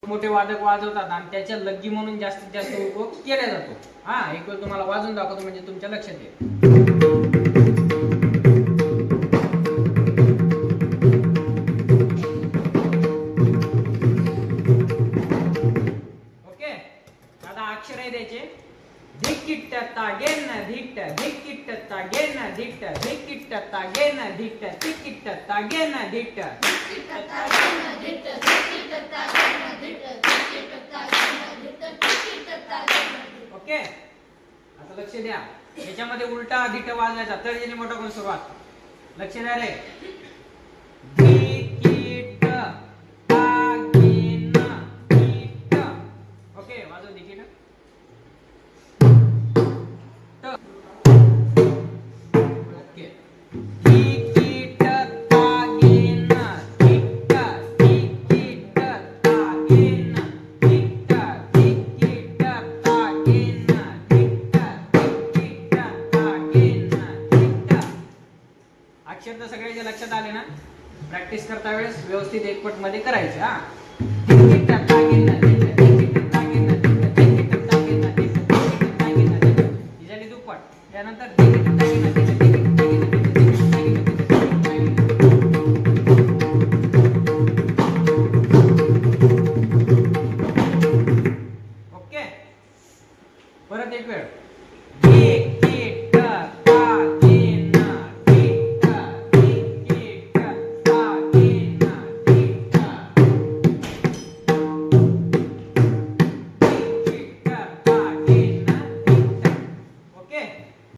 मोठे वादक वाजवतात आणि त्याच्या लग्गी म्हणून जास्तीत जास्त उपयोग केला जातो। हा एक वेळ तुम्हाला वाजवून दाखवतो म्हणजे तुमच्या लक्षात येईल। ओके, आता अक्षर आहे त्याचे धिक्किट्ट तागेन धिट्ट धिक्किट्ट तागेन धिट्ट धिक्किट्ट तागेन धिट्ट धिक्किट्ट तागेन धिट्ट धिक्किट्ट तागेन धिट्ट धिक्किट्ट तागेन धिट्ट धिक्किट्ट तागेन धिट्ट धिक्किट्ट तागेन। ओके, आता लक्ष द्या, याच्यामध्ये उलटा धिट्ट वाजवायचा, तर्जनी मोठा करून सुरुवात, लक्ष द्या रे। धिक्किट्ट तागेन धिट्ट, ओके वाजव धिक्किट्ट। अक्षर तर सगळ्याच्या लक्षात आले ना? प्रॅक्टिस करता वेळेस व्यवस्थित एकपट मध्ये करायचे। हा